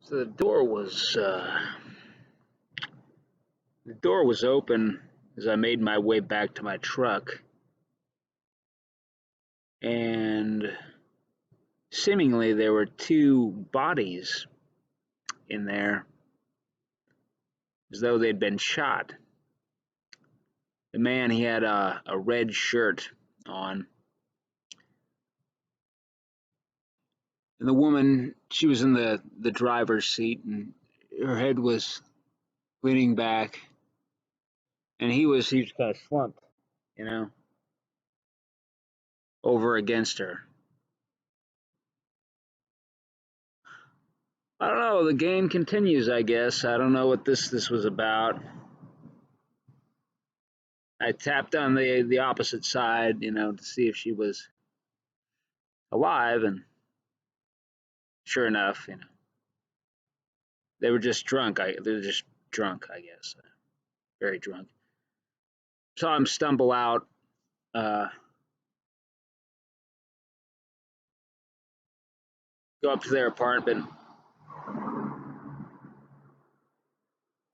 So the door was open as I made my way back to my truck, and seemingly there were two bodies in there, as though they'd been shot. The man, he had a red shirt on, and the woman, she was in the driver's seat, and her head was leaning back, and he was kind of slumped, you know, over against her. I don't know. The game continues, I guess. I don't know what this was about. I tapped on the opposite side, to see if she was alive, and sure enough, they were just drunk. They're just drunk, I guess, very drunk. Saw him stumble out. Uh, Go up to their apartment.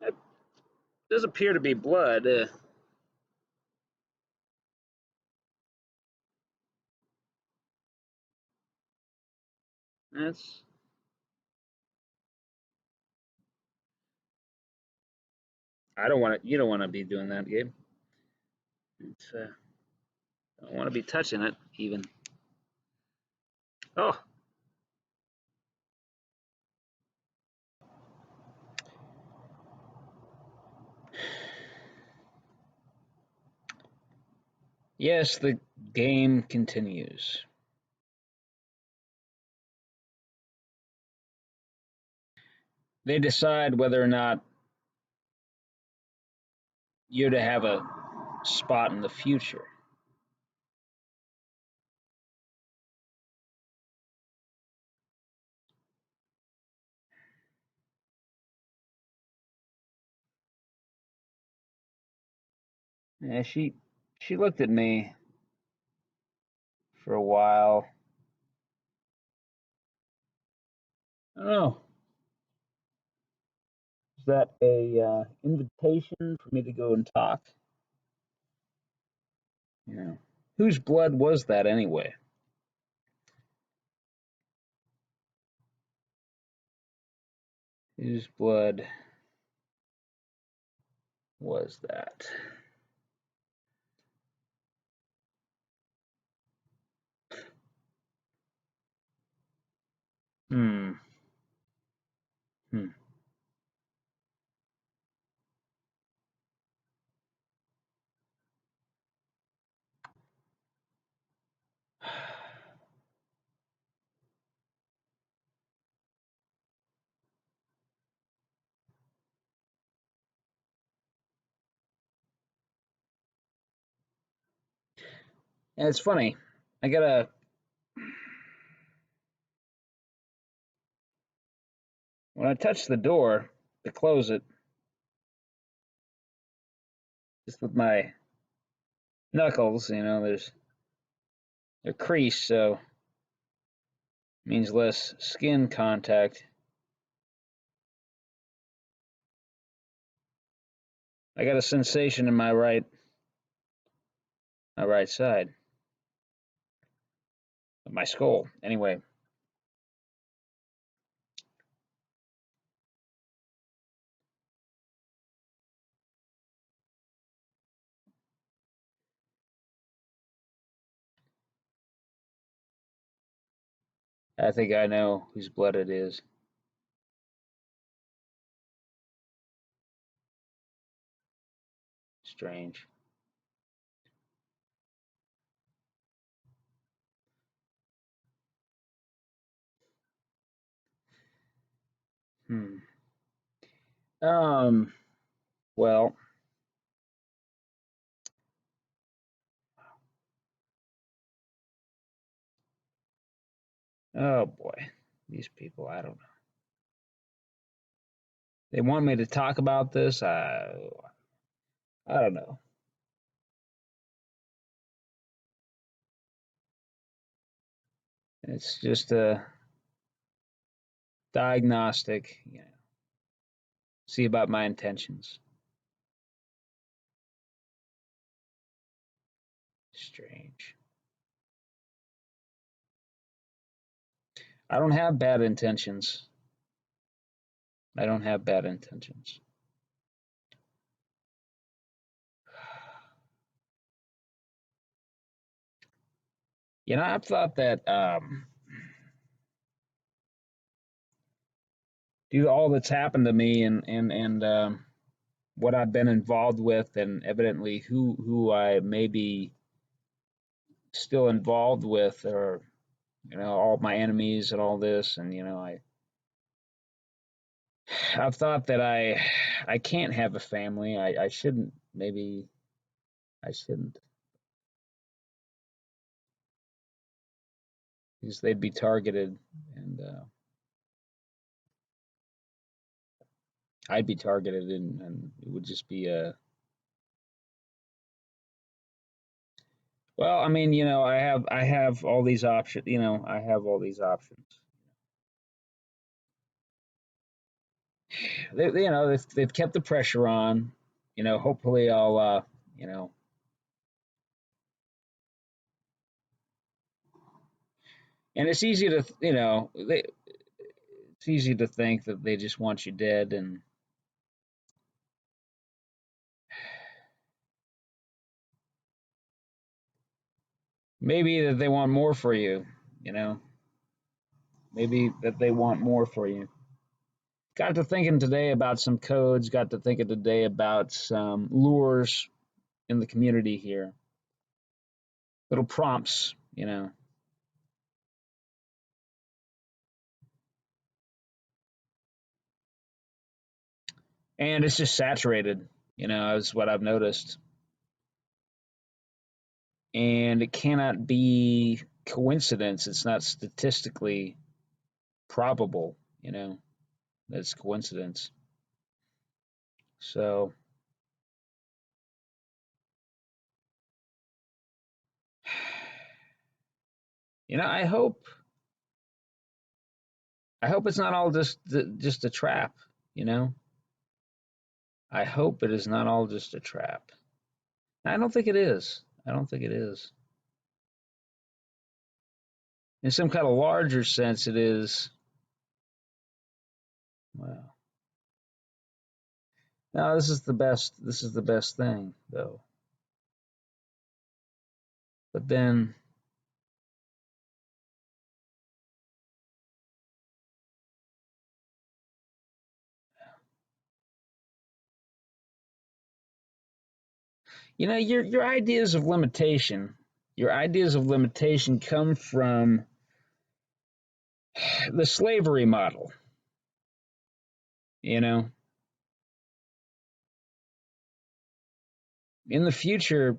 It does appear to be blood. That's I don't want to. You don't want to be doing that, Gabe. It's I don't want to be touching it even. Oh, yes, the game continues. They decide whether or not you're to have a spot in the future. Yeah, she looked at me for a while. I don't know. Is that a invitation for me to go and talk? Yeah. Whose blood was that anyway? Whose blood was that? Hmm. Hmm. And it's funny. I gotta. When I touch the door to close it, just with my knuckles, they're creased, so it means less skin contact. I got a sensation in my right side of my skull. Anyway, I think I know whose blood it is. Strange. Hmm. Um. Well. Oh boy, these people. I don't know. They want me to talk about this. I don't know. It's just diagnostic, see about my intentions. Strange. I don't have bad intentions. I don't have bad intentions. I've thought that due to all that's happened to me and what I've been involved with, and evidently who I may be still involved with, or all my enemies and all this, and I've thought that I can't have a family. I shouldn't. Maybe I shouldn't, because they'd be targeted, and I'd be targeted, and it would just be a. Well, I mean, I have all these options. I have all these options. They've kept the pressure on. Hopefully I'll you know and it's easy to it's easy to think that they just want you dead, and maybe that they want more for you. You know, maybe that they want more for you. Got to thinking today about some codes. Got to thinking today about some lures in the community here. Little prompts. And it's just saturated. Is what I've noticed, and it cannot be coincidence. It's not statistically probable. That's coincidence. So, I hope it's not all just a trap. You know, I hope it is not all just a trap. I don't think it is. I don't think it is. In some kind of larger sense, it is. Well, no, this is the best. This is the best thing, though. But then, your ideas of limitation. Your ideas of limitation come from the slavery model. You know, in the future,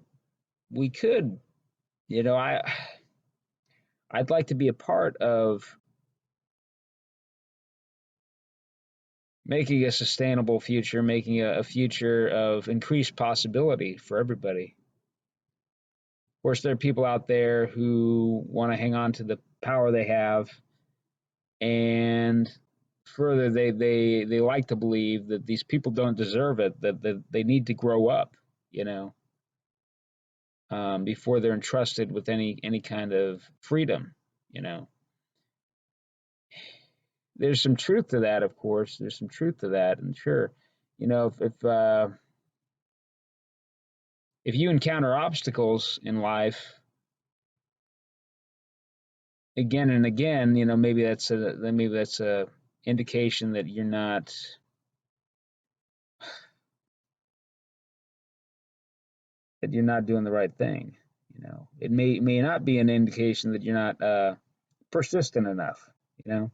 we could. I'd like to be a part of making a sustainable future, making a future of increased possibility for everybody. Of course, there are people out there who want to hang on to the power they have, and further, they like to believe that these people don't deserve it, that they need to grow up, you know, before they're entrusted with any kind of freedom. You know, there's some truth to that, of course. There's some truth to that, and sure, if you encounter obstacles in life again and again, maybe that's a indication that you're not doing the right thing. It may not be an indication that you're not persistent enough. You know,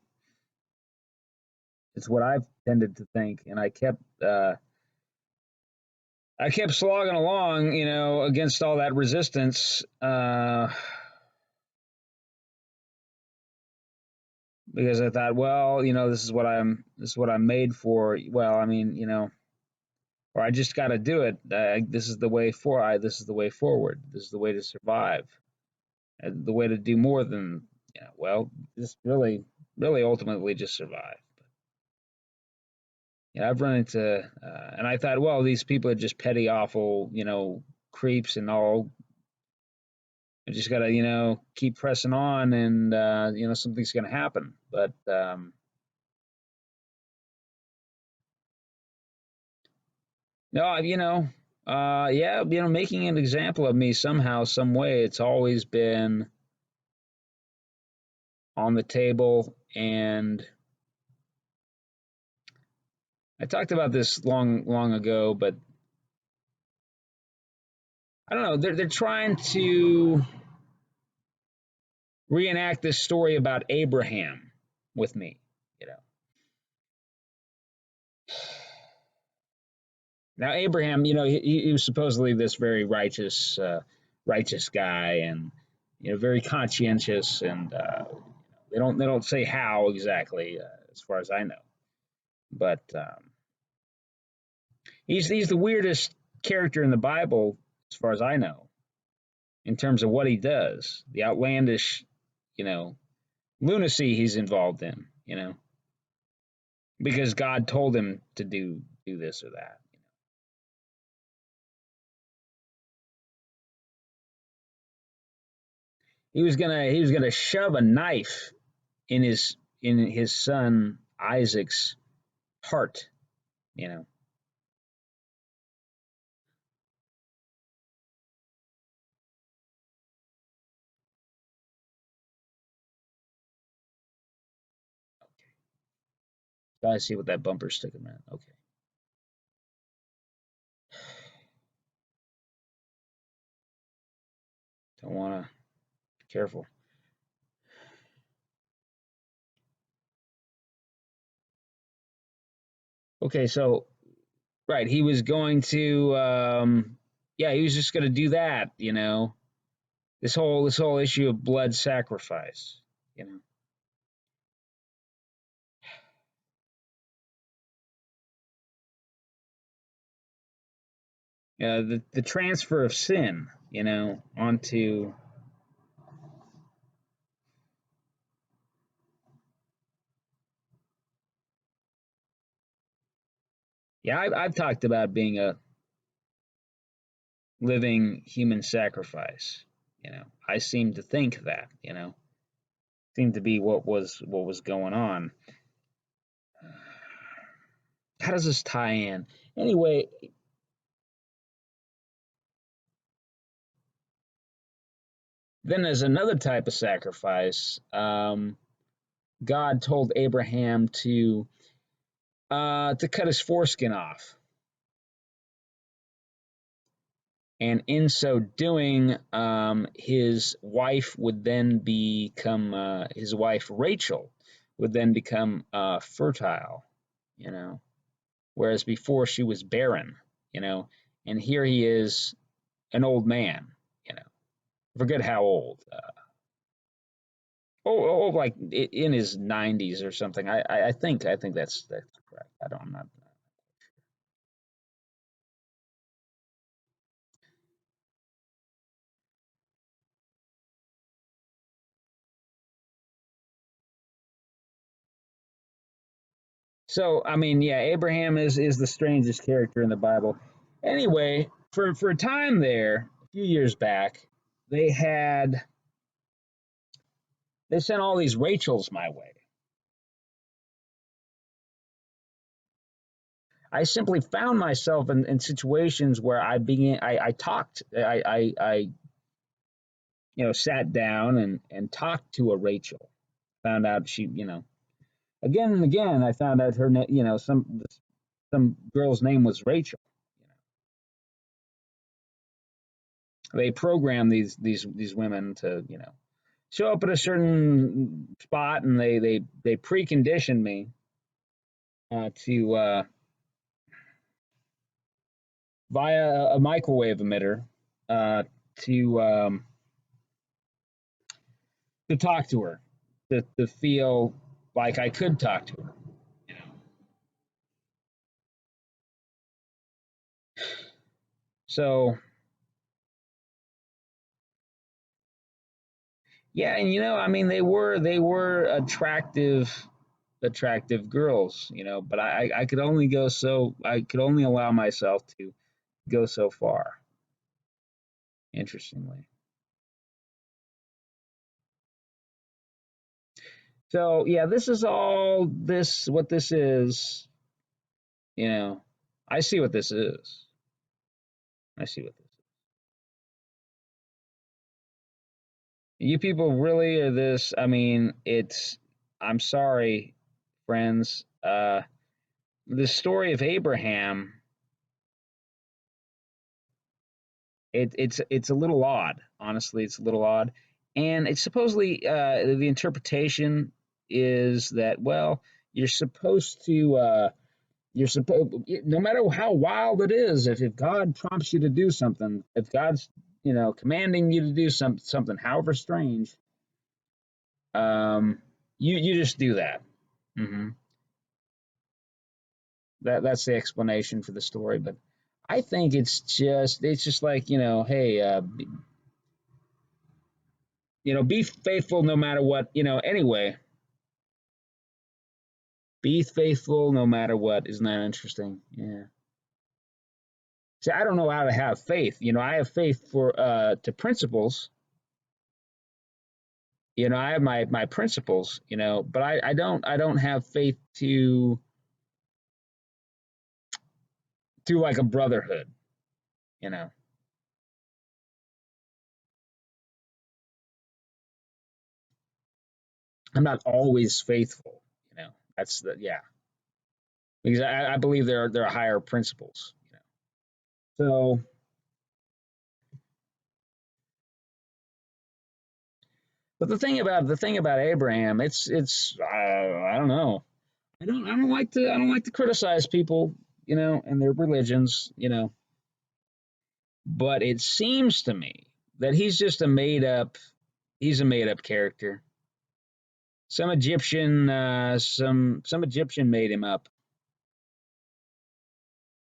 it's what I've tended to think, and I kept slogging along, against all that resistance, because I thought, well, this is what I'm made for. Well, I mean, or I just got to do it. This is the way this is the way forward. This is the way to survive. The way to do more than, well, just really, really ultimately just survive. I've run into, and I thought, well, these people are just petty, awful, creeps and all. I just gotta, keep pressing on, and something's gonna happen. But no, yeah, making an example of me somehow, some way, it's always been on the table. And I talked about this long, long ago, but I don't know. They're trying to reenact this story about Abraham with me. You know, now Abraham, he was supposedly this very righteous guy, and very conscientious, and they don't say how exactly, as far as I know, but he's the weirdest character in the Bible, as far as I know, in terms of what he does, the outlandish, you know, lunacy he's involved in, because God told him to do this or that. He was gonna shove a knife in his son Isaac's heart. You know, gotta see what that bumper sticker meant. Okay, don't wanna. Be careful. Okay, so right, he was going to. Yeah, he was just gonna do that. This whole issue of blood sacrifice. You know, the transfer of sin. Onto. Yeah, I've talked about being a living human sacrifice. I seem to think that. Seemed to be what was going on. How does this tie in? Anyway, then there's another type of sacrifice. God told Abraham to cut his foreskin off, and in so doing, his wife would then become his wife Rachel would then become fertile. You know, whereas before she was barren. You know, and here he is, an old man. You know, I forget how old. Like in his 90s or something. I think that's correct. I don't. I'm not. So I mean, yeah, Abraham is the strangest character in the Bible. Anyway, for a time there, a few years back, they had they sent all these Rachels my way. I simply found myself in situations where I talked, sat down and talked to a Rachel. Found out she, again and again, I found out her, some girl's name was Rachel. They program these women to, show up at a certain spot, and they precondition me to via a microwave emitter uh, to um, to talk to her, to feel like I could talk to her. You know? So yeah, and I mean, they were attractive attractive girls, but I could only go so I could only allow myself to go so far. Interestingly, so yeah, this is all this what this is. You know, I see what this is. I see what this is. You people really are this. I mean, it's. I'm sorry, friends. The story of Abraham. It's a little odd. Honestly, it's a little odd, and it's supposedly the interpretation is that well, you're supposed to. You're supposed, no matter how wild it is, if God prompts you to do something, if God's commanding you to do something, however strange, um, you just do that. hmm that's the explanation for the story. But I think it's just like hey, be faithful no matter what. Anyway, be faithful no matter what. Isn't that interesting? Yeah. See, I don't know how to have faith. I have faith for to principles. I have my principles, but I don't have faith to like a brotherhood, you know. I'm not always faithful, you know. That's the yeah. Because I believe there are higher principles, So but the thing about Abraham, it's I don't know. I don't like to criticize people, and their religions, but it seems to me that he's a made up character. Some Egyptian made him up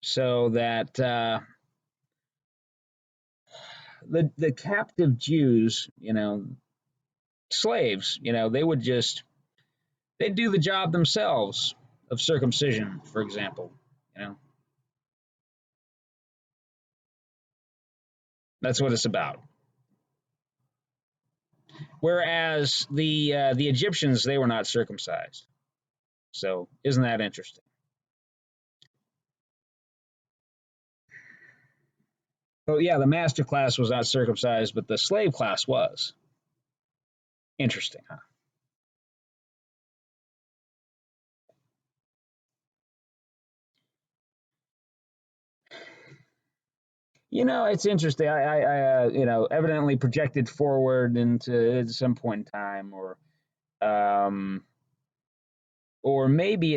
so that the captive Jews, slaves, they'd do the job themselves of circumcision, for example. You know, that's what it's about. Whereas the Egyptians, they were not circumcised. So isn't that interesting? Oh yeah, the master class was not circumcised, but the slave class was. Interesting, huh? It's interesting. Evidently projected forward into some point in time, um, or maybe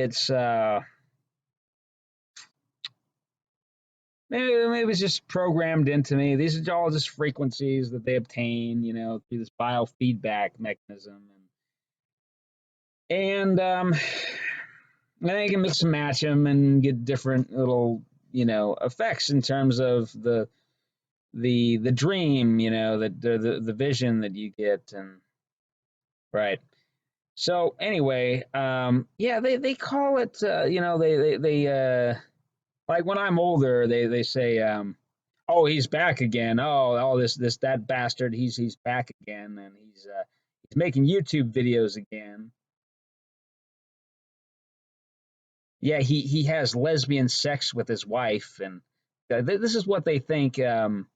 maybe it's just programmed into me. These are all just frequencies that they obtain, through this biofeedback mechanism, and they can mix and match them and get different little, effects in terms of the dream, the vision that you get, and right. So anyway, yeah, they call it, they like when I'm older, they say, oh, he's back again. Oh, this that bastard, he's back again, and he's making YouTube videos again. Yeah, he has lesbian sex with his wife, and this is what they think having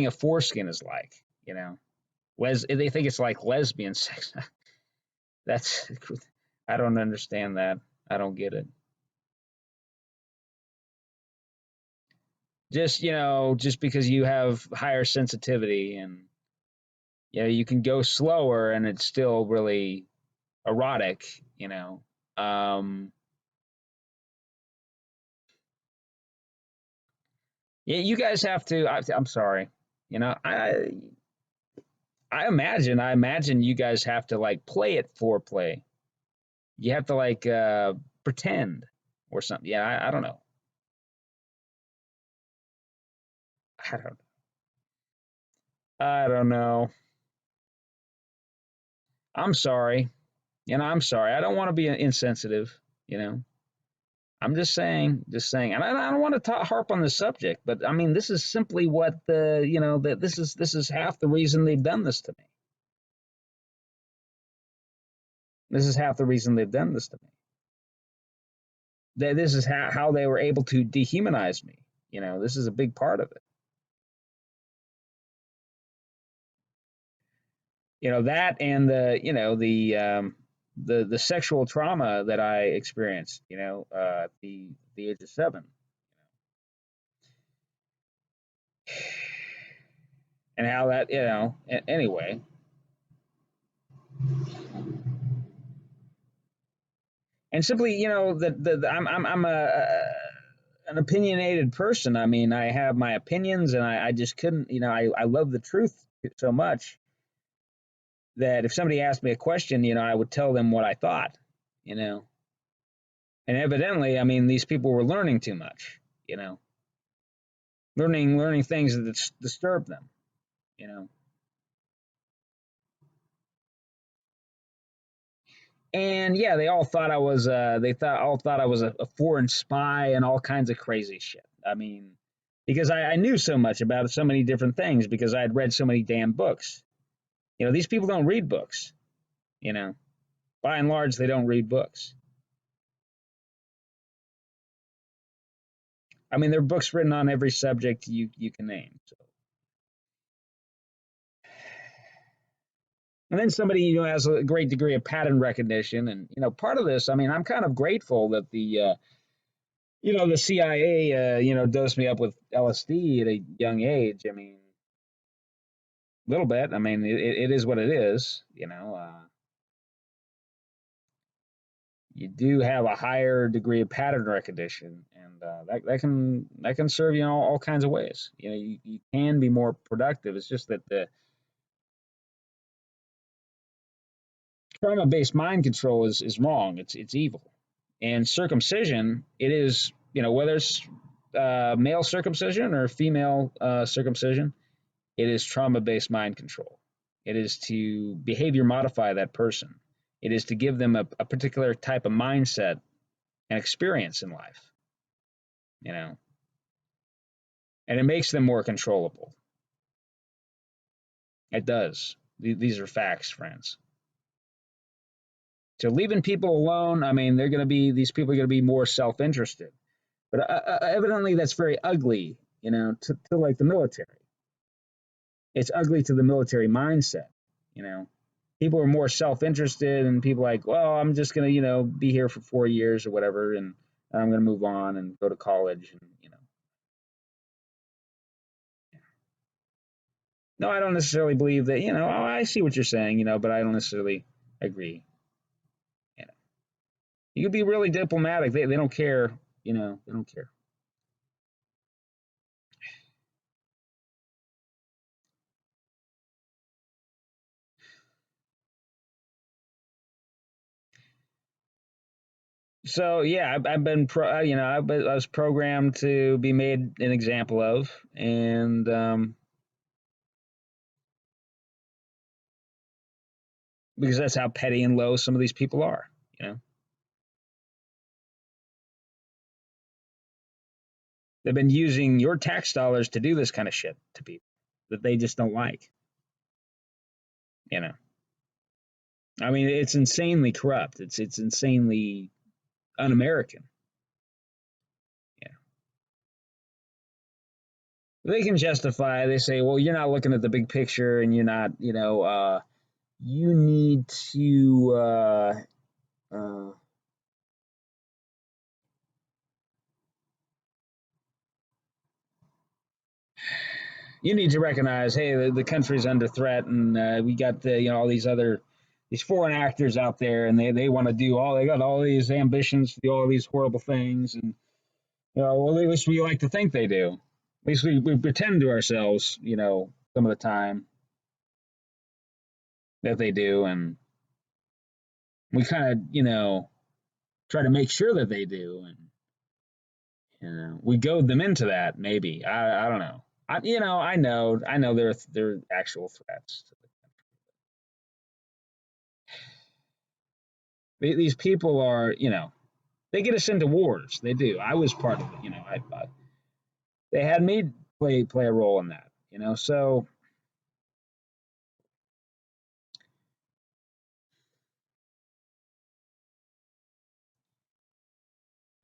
a foreskin is like. They think it's like lesbian sex. That's I don't understand that. I don't get it. Just because you have higher sensitivity and you can go slower and it's still really erotic, um yeah, you guys have to I'm sorry. I imagine you guys have to like play it foreplay. You have to like pretend or something. Yeah, I don't know. I don't I don't know. I'm sorry. I'm sorry. I don't want to be insensitive. You know, I'm just saying, and I don't want to harp on the subject, but I mean, this is simply what that this is half the reason they've done this to me. This is half the reason they've done this to me. This is how they were able to dehumanize me. This is a big part of it. That and the sexual trauma that I experienced. At the age of 7, and how that anyway. And simply, I'm an opinionated person. I mean, I have my opinions, and I just couldn't. I love the truth so much that if somebody asked me a question, I would tell them what I thought. You know, and evidently, I mean, these people were learning too much. Learning things that disturb them. You know, and yeah, they all thought I was. All thought I was a foreign spy and all kinds of crazy shit. I mean, because I knew so much about so many different things because I had read so many damn books. These people don't read books. You know, by and large, they don't read books. I mean, there are books written on every subject you can name. So. And then somebody has a great degree of pattern recognition, and part of this. I mean, I'm kind of grateful that the CIA dosed me up with LSD at a young age. I mean, a little bit. I mean, it is what it is. You do have a higher degree of pattern recognition, and that can serve you in all kinds of ways. You can be more productive. It's just that the trauma-based mind control is wrong. It's evil, and circumcision, it is, whether it's male circumcision or female circumcision, it is trauma-based mind control. It is to behavior modify that person. It is to give them a particular type of mindset and experience in life, you know, and it makes them more controllable. It does. These are facts, friends. So leaving people alone, I mean, these people are going to be more self-interested. But evidently that's very ugly, to like the military. It's ugly to the military mindset, you know. People are more self-interested, and people like, well, I'm just going to, be here for 4 years or whatever, and I'm going to move on and go to college, and. No, I don't necessarily believe that, I see what you're saying, but I don't necessarily agree. You know, you could be really diplomatic. They don't care, they don't care. So yeah, I've been I was programmed to be made an example of, and because that's how petty and low some of these people are, they've been using your tax dollars to do this kind of shit to people that they just don't like, you know. I mean, it's insanely corrupt. It's insanely un-American. Yeah, they can justify. They say, well, you're not looking at the big picture, and you're not, you need to. Uh, you need to recognize, hey, the country's under threat, and we got all these foreign actors out there, and they want to they got all these ambitions to do all these horrible things, and well, at least we like to think they do. At least we pretend to ourselves, some of the time that they do, and we kind of, try to make sure that they do, and we goad them into that. Maybe I don't know. I know they're actual threats. These people are, they get us into wars. They do. I was part of it. They had me play a role in that. So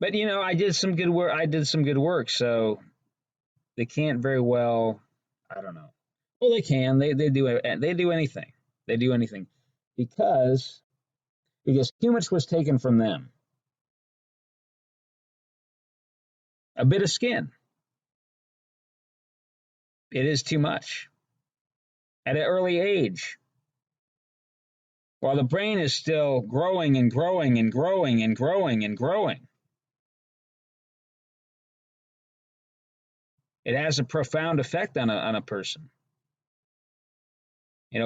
but I did some good work. I did some good work. So they can't very well. I don't know. Well, they can. They do anything. They do anything because too much was taken from them. A bit of skin. It is too much at an early age. While the brain is still growing and growing and growing and growing and growing, it has a profound effect on a person.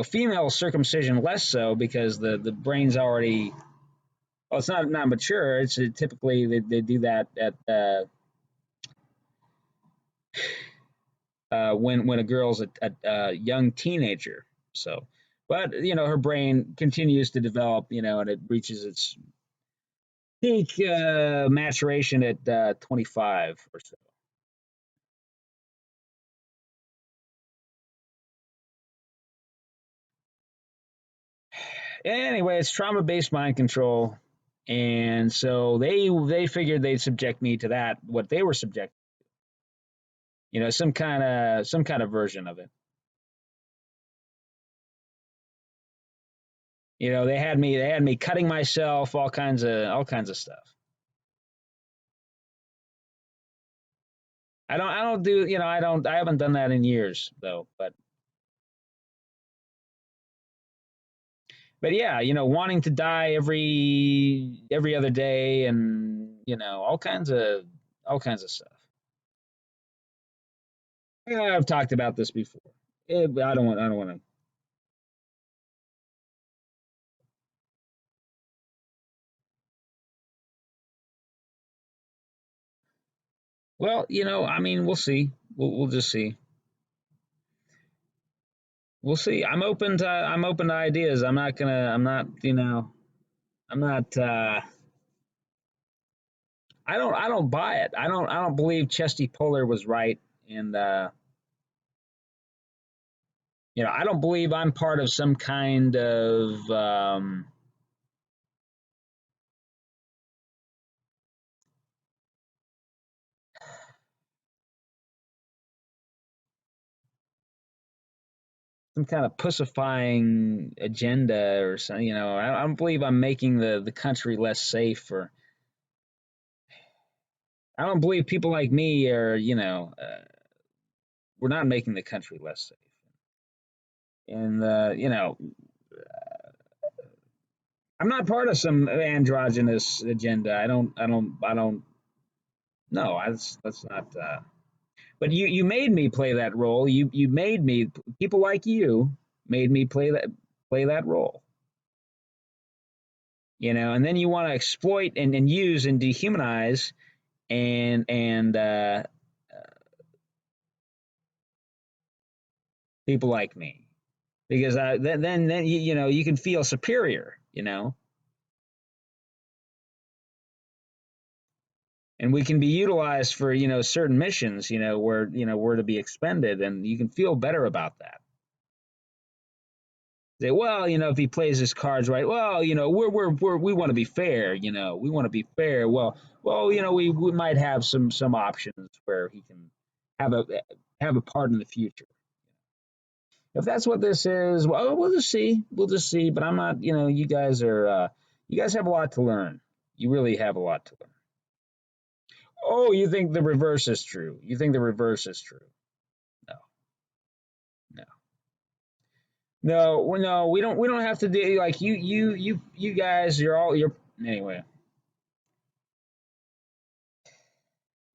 Female circumcision less so because the brain's already, well, it's not mature. It's typically they do that at when a girl's a young teenager. So, but her brain continues to develop, and it reaches its peak maturation at 25 or so. Anyway, it's trauma based mind control, and so they figured they'd subject me to that, what they were subject, some kind of version of it. They had me cutting myself, all kinds of stuff. I don't do, I haven't done that in years though, but yeah, wanting to die every other day, and all kinds of stuff. Yeah, I've talked about this before. I don't want to. Well, I mean, we'll see. We'll just see. We'll see. I'm open to ideas. I'm not gonna. I'm not. I'm not. I don't buy it. I don't believe Chesty Puller was right, and I don't believe I'm part of some kind of pussifying agenda or something. I don't believe I'm making the country less safe, or I don't believe people like me are. We're not making the country less safe. And I'm not part of some androgynous agenda. I don't. No, that's not. But you made me play that role. You made me. People like you made me play that role. And then you want to exploit and use and dehumanize and people like me, because then you can feel superior. And we can be utilized for certain missions, where we're to be expended, and you can feel better about that. Say, well, if he plays his cards right, well, we want to be fair, we want to be fair. Well, we might have some options where he can have a part in the future. If that's what this is, well, we'll just see. We'll just see. But I'm not, you guys have a lot to learn. You really have a lot to learn. Oh, you think the reverse is true? You think the reverse is true? No, no, no. Well, no, we don't. We don't have to do like you guys. You're anyway.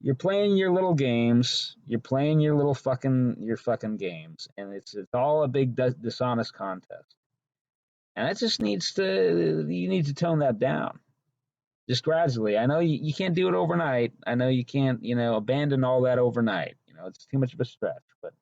You're playing your little games. You're playing your fucking games, and it's all a big dishonest contest. And that just you need to tone that down just gradually. I know you can't do it overnight. I know you can't abandon all that overnight. It's too much of a stretch, but